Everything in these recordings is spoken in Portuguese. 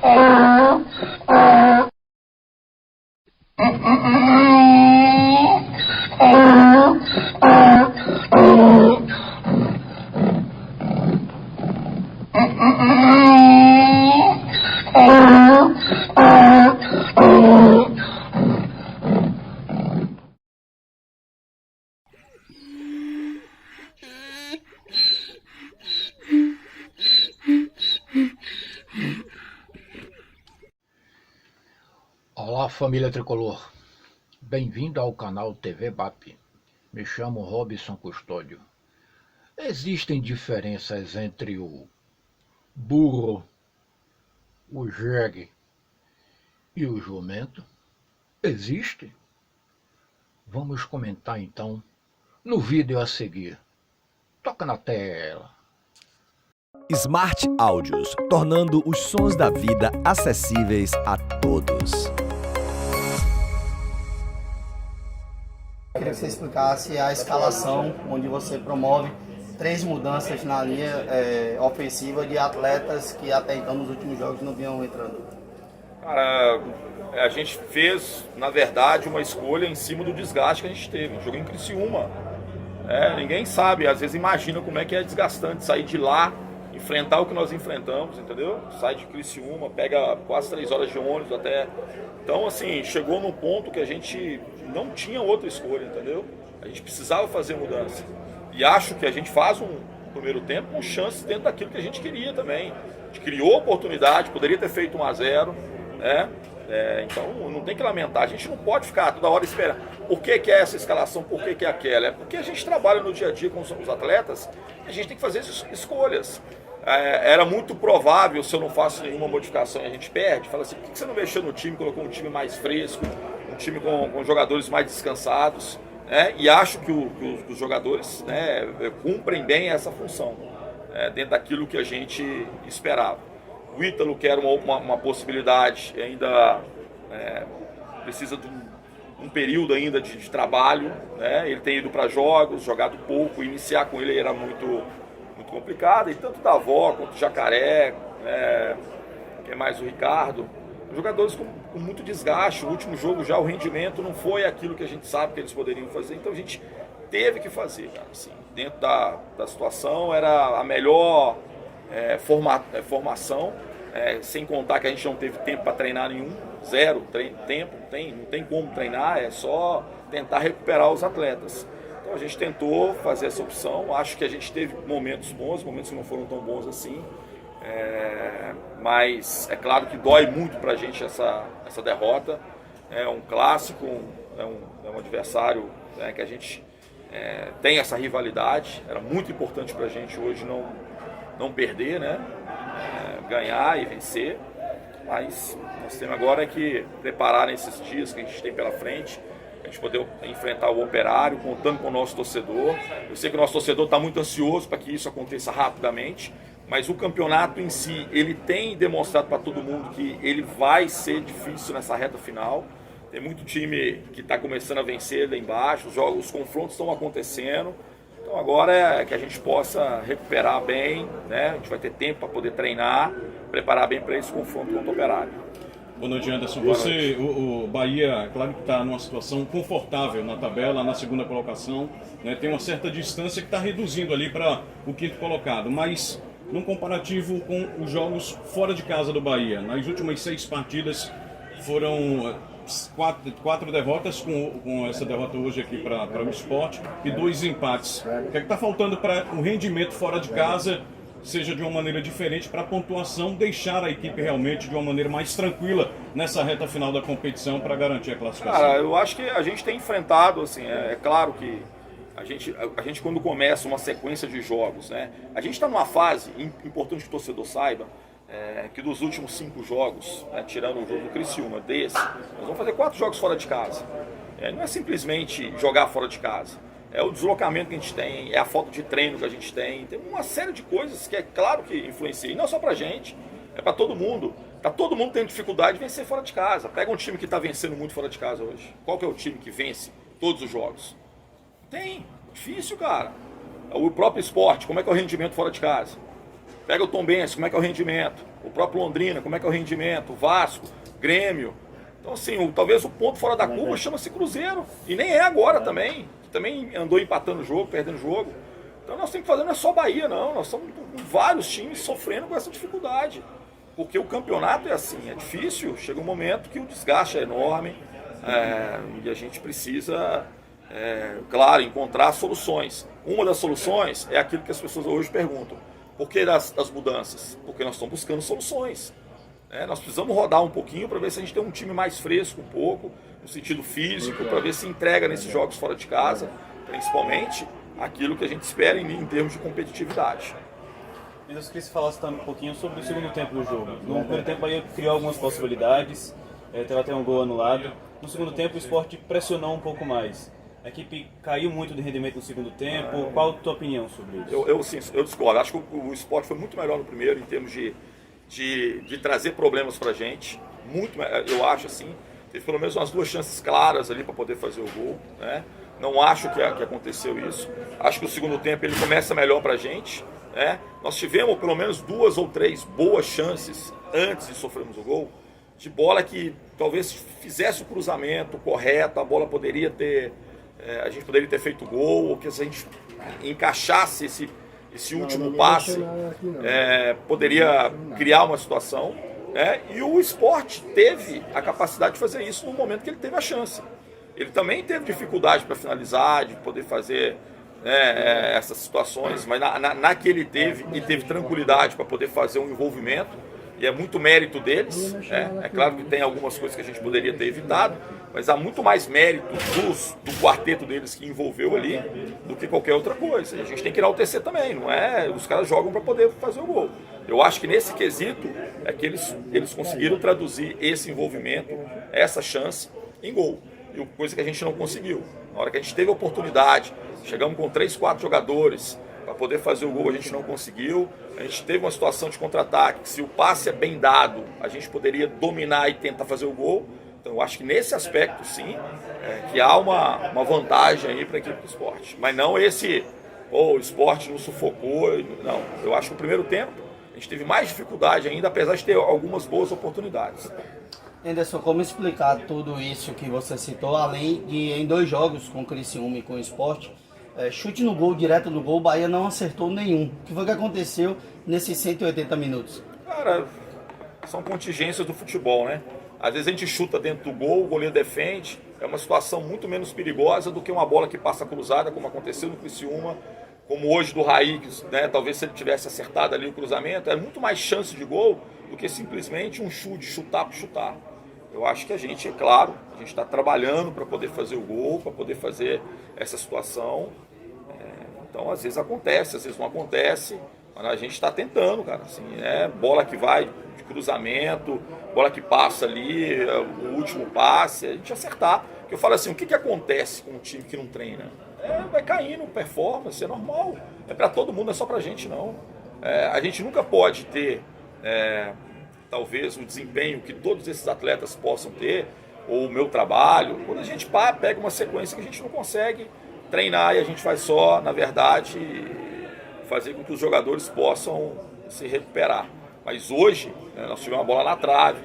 Olá, família tricolor. Bem-vindo ao canal TV BAP. Me chamo Robson Custódio. Existem diferenças entre o burro, o jegue e o jumento? Existe? Vamos comentar então no vídeo a seguir. Toca na tela. Smart Audios, tornando os sons da vida acessíveis a todos. Queria que você explicasse a escalação, onde você promove 3 mudanças na linha ofensiva de atletas que até então nos últimos jogos não vinham entrando. Cara, a gente fez, na verdade, uma escolha em cima do desgaste que a gente teve. Um jogo em Criciúma. Ninguém sabe, às vezes imagina como é que é desgastante sair de lá, enfrentar o que nós enfrentamos, entendeu? Sai de Criciúma, pega quase 3 horas de ônibus até... Então, assim, chegou num ponto que a gente não tinha outra escolha, entendeu? A gente precisava fazer mudança. E acho que a gente faz um primeiro tempo com chances dentro daquilo que a gente queria também. A gente criou oportunidade, poderia ter feito 1-0, né? Então, não tem que lamentar. A gente não pode ficar toda hora esperando. Por que é essa escalação? Por que é aquela? É porque a gente trabalha no dia a dia com os atletas e a gente tem que fazer escolhas. Era muito provável, se eu não faço nenhuma modificação e a gente perde, fala assim, por que você não mexeu no time, colocou um time mais fresco, um time com jogadores mais descansados, né? E acho que os jogadores, né, cumprem bem essa função, dentro daquilo que a gente esperava. O Ítalo, que era uma possibilidade, ainda precisa de um período ainda de trabalho, né? Ele tem ido para jogos, jogado pouco, iniciar com ele era muito complicado, e tanto da Avó quanto o Jacaré, quem mais, o Ricardo, jogadores com muito desgaste. O último jogo já o rendimento não foi aquilo que a gente sabe que eles poderiam fazer, então a gente teve que fazer, cara, assim, dentro da situação era a melhor formação, sem contar que a gente não teve tempo para treinar nenhum, zero tempo, não tem como treinar, é só tentar recuperar os atletas. Então a gente tentou fazer essa opção, acho que a gente teve momentos bons, momentos que não foram tão bons assim, mas é claro que dói muito pra gente essa derrota. É um clássico, é um adversário, que a gente tem essa rivalidade, era muito importante pra gente hoje não perder, né? Ganhar e vencer, mas nós temos agora que preparar nesses dias que a gente tem pela frente, a gente poder enfrentar o Operário, contando com o nosso torcedor. Eu sei que o nosso torcedor está muito ansioso para que isso aconteça rapidamente, mas o campeonato em si, ele tem demonstrado para todo mundo que ele vai ser difícil nessa reta final. Tem muito time que está começando a vencer lá embaixo, os confrontos estão acontecendo. Então agora é que a gente possa recuperar bem, né? A gente vai ter tempo para poder treinar, preparar bem para esse confronto contra o Operário. Boa noite, Anderson. O Bahia, claro que está numa situação confortável na tabela, na segunda colocação, né? Tem uma certa distância que está reduzindo ali para o 5º colocado, mas num comparativo com os jogos fora de casa do Bahia, nas últimas 6 partidas foram 4 derrotas, com essa derrota hoje aqui para o Sport, e 2 empates. O que é que está faltando para o rendimento fora de casa seja de uma maneira diferente, para a pontuação deixar a equipe realmente de uma maneira mais tranquila nessa reta final da competição para garantir a classificação? Cara, eu acho que a gente tem enfrentado, assim, é claro que a gente quando começa uma sequência de jogos, né, a gente está numa fase, importante que o torcedor saiba, que dos últimos 5 jogos, né, tirando o jogo do Criciúma, nós vamos fazer 4 jogos fora de casa. Não é simplesmente jogar fora de casa. É o deslocamento que a gente tem, é a falta de treino que a gente tem uma série de coisas que é claro que influencia, e não só pra gente, é pra todo mundo. Tá todo mundo tendo dificuldade de vencer fora de casa. Pega um time que tá vencendo muito fora de casa hoje. Qual que é o time que vence todos os jogos? Tem, difícil, cara. O próprio Sport, como é que é o rendimento fora de casa? Pega o Tombense, como é que é o rendimento? O próprio Londrina, como é que é o rendimento? O Vasco, Grêmio. Então, assim, talvez o ponto fora da curva chama-se Cruzeiro. E nem é agora também. Que também andou empatando o jogo, perdendo o jogo. Então nós temos que fazer, não é só Bahia, não. Nós estamos com vários times sofrendo com essa dificuldade. Porque o campeonato é assim, é difícil. Chega um momento que o desgaste é enorme. E a gente precisa, claro, encontrar soluções. Uma das soluções é aquilo que as pessoas hoje perguntam. Por que das mudanças? Porque nós estamos buscando soluções. Nós precisamos rodar um pouquinho para ver se a gente tem um time mais fresco um pouco, no sentido físico, para ver se entrega nesses jogos fora de casa, principalmente aquilo que a gente espera em termos de competitividade. Eu queria que você falasse também um pouquinho sobre o segundo tempo do jogo. No primeiro tempo, o Bahia criou algumas possibilidades, teve até um gol anulado. No segundo tempo, o Sport pressionou um pouco mais. A equipe caiu muito de rendimento no segundo tempo. Qual a tua opinião sobre isso? Eu discordo. Acho que o Sport foi muito melhor no primeiro em termos de trazer problemas pra gente. Muito, eu acho assim. Teve pelo menos umas 2 chances claras ali para poder fazer o gol. Né? Não acho que aconteceu isso. Acho que o segundo tempo ele começa melhor pra gente. Nós tivemos pelo menos 2 ou 3 boas chances antes de sofrermos o gol. De bola que talvez fizesse o cruzamento correto, a bola poderia ter... a gente poderia ter feito gol, ou que se a gente encaixasse esse último passe, poderia criar uma situação. E o Sport teve a capacidade de fazer isso no momento que ele teve a chance. Ele também teve dificuldade para finalizar, de poder fazer essas situações, mas na que ele teve, e teve tranquilidade para poder fazer um envolvimento, e é muito mérito deles. É claro que tem algumas coisas que a gente poderia ter evitado, mas há muito mais mérito do quarteto deles que envolveu ali do que qualquer outra coisa. E a gente tem que ir ao TC também, não é? Os caras jogam para poder fazer o gol. Eu acho que nesse quesito é que eles conseguiram traduzir esse envolvimento, essa chance, em gol. E coisa que a gente não conseguiu. Na hora que a gente teve a oportunidade, chegamos com 3, 4 jogadores para poder fazer o gol, a gente não conseguiu. A gente teve uma situação de contra-ataque, que se o passe é bem dado, a gente poderia dominar e tentar fazer o gol. Então eu acho que nesse aspecto, sim, que há uma vantagem aí para a equipe do Sport. Mas não o Sport nos sufocou, não. Eu acho que no primeiro tempo a gente teve mais dificuldade ainda, apesar de ter algumas boas oportunidades. Anderson, como explicar tudo isso que você citou, além de em 2 jogos com o Criciúma e com o Sport, chute no gol, direto no gol, o Bahia não acertou nenhum. O que foi que aconteceu nesses 180 minutos? Cara, são contingências do futebol, né? Às vezes a gente chuta dentro do gol, o goleiro defende. É uma situação muito menos perigosa do que uma bola que passa cruzada, como aconteceu no Criciúma, como hoje do Raí, né? Talvez se ele tivesse acertado ali o cruzamento, é muito mais chance de gol do que simplesmente um chute, chutar por chutar. Eu acho que a gente, é claro, a gente está trabalhando para poder fazer o gol, para poder fazer essa situação. Então, às vezes acontece, às vezes não acontece, mas a gente está tentando, cara. Assim, bola que vai de cruzamento, bola que passa ali, o último passe, a gente acertar. Porque eu falo assim, o que acontece com um time que não treina? Vai caindo, performance, é normal. É para todo mundo, não é só para a gente, não. A gente nunca pode ter... talvez o desempenho que todos esses atletas possam ter, ou o meu trabalho, quando a gente pega uma sequência que a gente não consegue treinar e a gente vai só, na verdade, fazer com que os jogadores possam se recuperar. Mas hoje, nós tivemos uma bola na trave,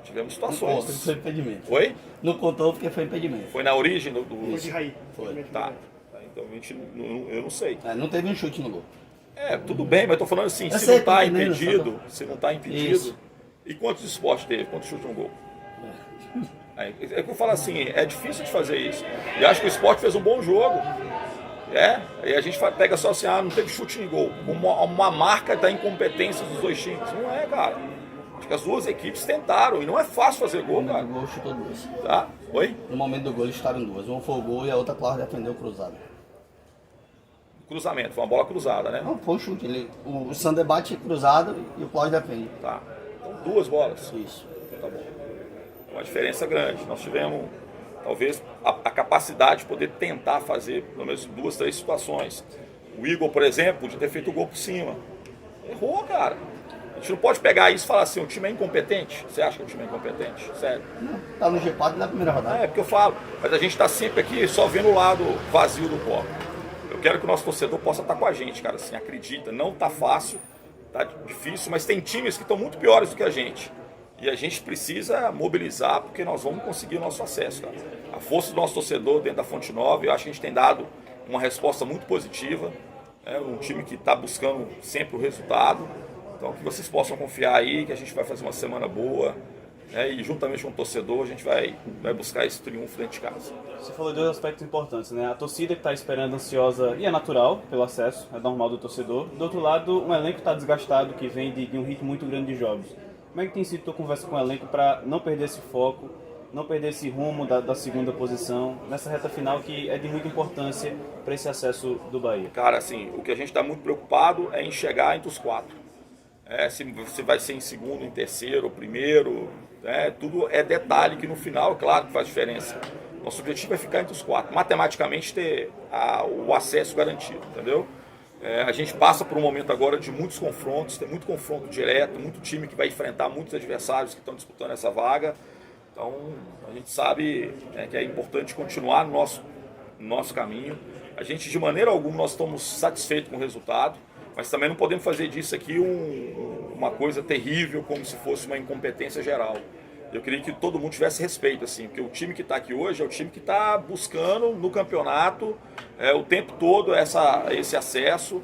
tivemos situações. Não contou, foi impedimento. Oi? Não contou porque foi impedimento. Foi na origem do... Foi de Raí. Foi. Tá. Então eu não sei. Não teve um chute no gol. Tudo bem, mas estou falando assim, se sei, não está tô entendendo, impedido, se não está impedido, Isso. e quantos esportes teve, quantos chutes no gol? É que eu falo assim, é difícil de fazer isso. E acho que o Sport fez um bom jogo. E a gente pega só assim, não teve chute em gol. Uma marca da incompetência dos 2 times. Não é, cara. Acho que as 2 equipes tentaram, e não é fácil fazer gol, No cara. momento do gol chutou 2. Tá? Oi? No momento do gol eles estaram 2. Uma foi o gol e a outra, claro, defendeu o cruzado. Cruzamento, foi uma bola cruzada, né? Não, foi um chute. O Sander bate cruzado e o Cláudio defende. Tá. Então 2 bolas. Isso. Tá bom. Uma diferença grande. Nós tivemos, talvez, a capacidade de poder tentar fazer pelo menos 2, 3 situações. O Igor, por exemplo, podia ter feito o gol por cima. Errou, cara. A gente não pode pegar isso e falar assim, o time é incompetente. Você acha que o time é incompetente? Sério. Não, tá no G4 na primeira rodada. Porque eu falo. Mas a gente está sempre aqui só vendo o lado vazio do copo. Eu quero que o nosso torcedor possa estar com a gente, cara. Assim, acredita, não tá fácil. tá difícil, mas tem times que estão muito piores do que a gente. E a gente precisa mobilizar, porque nós vamos conseguir o nosso acesso, cara. A força do nosso torcedor dentro da Fonte Nova, eu acho que a gente tem dado uma resposta muito positiva. É um time que está buscando sempre o resultado. Então, que vocês possam confiar aí, que a gente vai fazer uma semana boa. E juntamente com o torcedor, a gente vai buscar esse triunfo dentro de casa. Você falou de dois aspectos importantes, né? A torcida que está esperando, ansiosa, e é natural pelo acesso, é normal do torcedor. Do outro lado, um elenco está desgastado, que vem de um ritmo muito grande de jogos. Como é que tem sido a tua conversa com o elenco para não perder esse foco, não perder esse rumo da segunda posição, nessa reta final que é de muita importância para esse acesso do Bahia? Cara, assim, o que a gente está muito preocupado é em chegar entre os 4. Se você vai ser em segundo, em terceiro, ou primeiro, tudo é detalhe que no final, claro que faz diferença. Nosso objetivo é ficar entre os 4, matematicamente ter o acesso garantido, entendeu? A gente passa por um momento agora de muitos confrontos, tem muito confronto direto, muito time que vai enfrentar muitos adversários que estão disputando essa vaga. Então a gente sabe que é importante continuar no nosso caminho. A gente, de maneira alguma, nós estamos satisfeitos com o resultado, mas também não podemos fazer disso aqui uma coisa terrível, como se fosse uma incompetência geral. Eu queria que todo mundo tivesse respeito, assim, porque o time que está aqui hoje é o time que está buscando no campeonato o tempo todo esse acesso.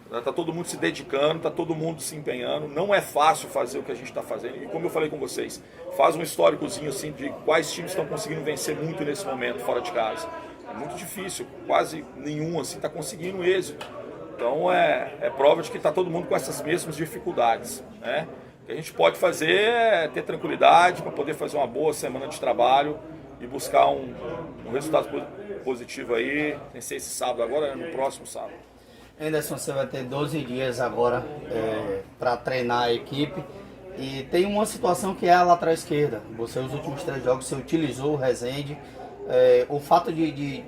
Está todo mundo se dedicando, está todo mundo se empenhando. Não é fácil fazer o que a gente está fazendo. E como eu falei com vocês, faz um históricozinho assim, de quais times estão conseguindo vencer muito nesse momento fora de casa. É muito difícil, quase nenhum assim está conseguindo êxito. Então é prova de que está todo mundo com essas mesmas dificuldades, né? O que a gente pode fazer é ter tranquilidade para poder fazer uma boa semana de trabalho e buscar um resultado positivo aí, sem ser esse sábado agora, no próximo sábado. Anderson, você vai ter 12 dias agora para treinar a equipe. E tem uma situação que é a lateral esquerda. Você, os últimos 3 jogos, você utilizou o Rezende. O fato de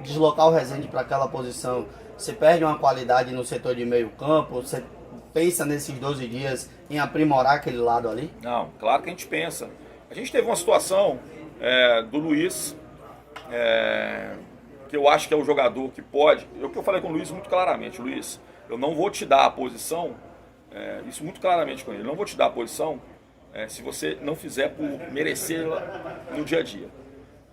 deslocar o Rezende para aquela posição, você perde uma qualidade no setor de meio campo? Você pensa nesses 12 dias em aprimorar aquele lado ali? Não, claro que a gente pensa. A gente teve uma situação do Luiz, que eu acho que é o jogador que pode... O que eu falei com o Luiz muito claramente: Luiz, eu não vou te dar a posição, isso muito claramente com ele, não vou te dar a posição se você não fizer por merecê-la no dia a dia.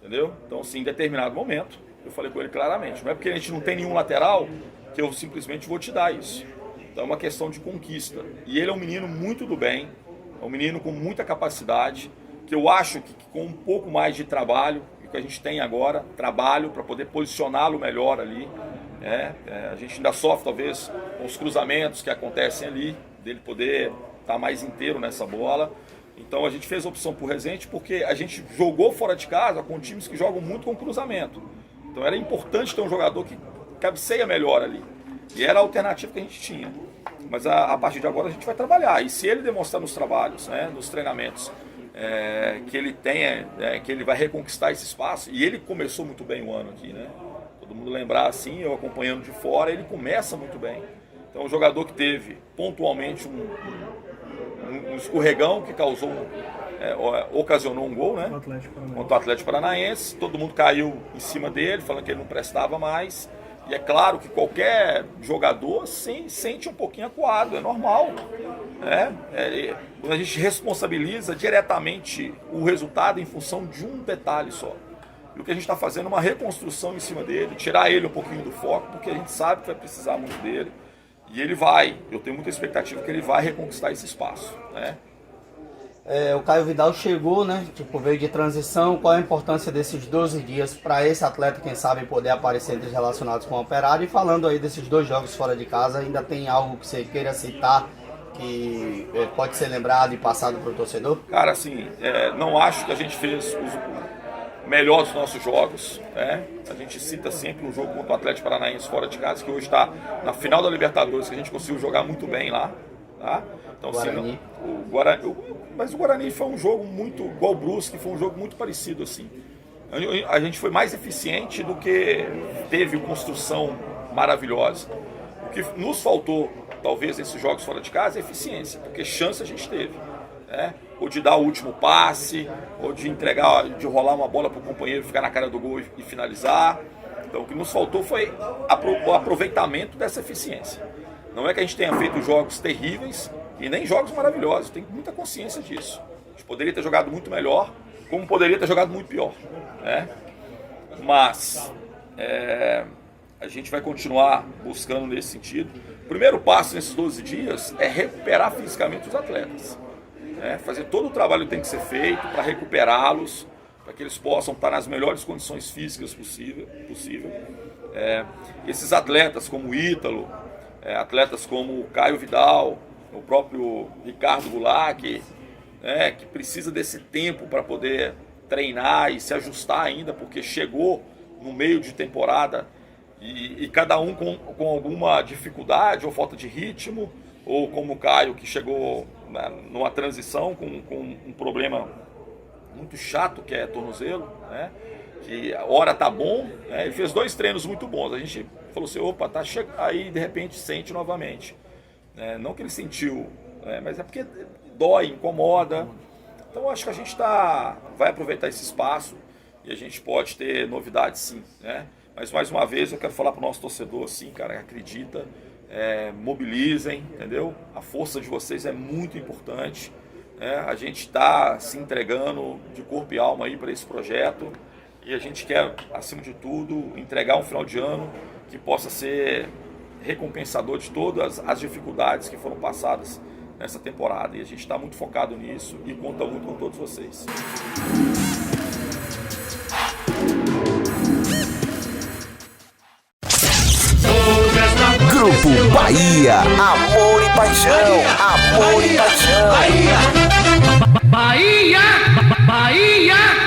Entendeu? Então, assim, em determinado momento, eu falei com ele claramente: não é porque a gente não tem nenhum lateral que eu simplesmente vou te dar isso. Então é uma questão de conquista. E ele é um menino muito do bem, é um menino com muita capacidade, que eu acho que com um pouco mais de trabalho, que a gente tem agora, trabalho para poder posicioná-lo melhor ali. A gente ainda sofre talvez com os cruzamentos que acontecem ali, dele poder estar mais inteiro nessa bola. Então a gente fez a opção por Rezende porque a gente jogou fora de casa com times que jogam muito com cruzamento. Então era importante ter um jogador que cabeceia melhor ali. E era a alternativa que a gente tinha. Mas a partir de agora a gente vai trabalhar. E se ele demonstrar nos trabalhos, nos treinamentos, que ele tenha, que ele vai reconquistar esse espaço, e ele começou muito bem o ano aqui, né? Todo mundo lembrar assim, eu acompanhando de fora, ele começa muito bem. Então, um jogador que teve pontualmente um escorregão que ocasionou um gol, né? Contra o Atlético Paranaense. Todo mundo caiu em cima dele, falando que ele não prestava mais. E é claro que qualquer jogador sente um pouquinho acuado, é normal. A gente responsabiliza diretamente o resultado em função de um detalhe só. E o que a gente está fazendo é uma reconstrução em cima dele, tirar ele um pouquinho do foco, porque a gente sabe que vai precisar muito dele. E ele vai, eu tenho muita expectativa que ele vai reconquistar esse espaço, né? O Caio Vidal chegou, né? Veio de transição. Qual a importância desses 12 dias para esse atleta, quem sabe, poder aparecer entre os relacionados com o Operário? E falando aí desses 2 jogos fora de casa, ainda tem algo que você queira citar que pode ser lembrado e passado para o torcedor? Cara, assim, não acho que a gente fez os melhores dos nossos jogos, né? A gente cita sempre um jogo contra o Atlético Paranaense fora de casa, que hoje está na final da Libertadores, que a gente conseguiu jogar muito bem lá, tá? Então, Guarani. Mas o Guarani foi um jogo muito, igual o Brusque, foi um jogo muito parecido assim. A gente foi mais eficiente do que teve construção maravilhosa. O que nos faltou, talvez, nesses jogos fora de casa é eficiência, porque chance a gente teve, né? Ou de dar o último passe, ou de entregar, de rolar uma bola para o companheiro, ficar na cara do gol e finalizar. Então o que nos faltou foi o aproveitamento dessa eficiência. Não é que a gente tenha feito jogos terríveis, E nem jogos maravilhosos, tem muita consciência disso. A gente poderia ter jogado muito melhor, como poderia ter jogado muito pior, né? Mas a gente vai continuar buscando nesse sentido. O primeiro passo nesses 12 dias é recuperar fisicamente os atletas. Fazer todo o trabalho que tem que ser feito para recuperá-los, para que eles possam estar nas melhores condições físicas possível. Esses atletas como o Ítalo, atletas como o Caio Vidal, o próprio Ricardo Goulart, que precisa desse tempo para poder treinar e se ajustar ainda, porque chegou no meio de temporada e cada um com alguma dificuldade ou falta de ritmo, ou como o Caio, que chegou numa transição com um problema muito chato, que é tornozelo, né? Que a hora tá bom, né? Ele fez 2 treinos muito bons, a gente falou assim, opa, tá chegando, aí de repente sente novamente. Não que ele sentiu, mas é porque dói, incomoda. Então acho que a gente vai aproveitar esse espaço e a gente pode ter novidades sim, né? Mas mais uma vez eu quero falar para o nosso torcedor assim, cara, acredita, mobilizem, entendeu? A força de vocês é muito importante, né? A gente está se entregando de corpo e alma aí para esse projeto e a gente quer, acima de tudo, entregar um final de ano que possa ser recompensador de todas as dificuldades que foram passadas nessa temporada, e a gente está muito focado nisso e conta muito com todos vocês. Grupo Bahia, amor e paixão, amor e paixão. Bahia, Bahia.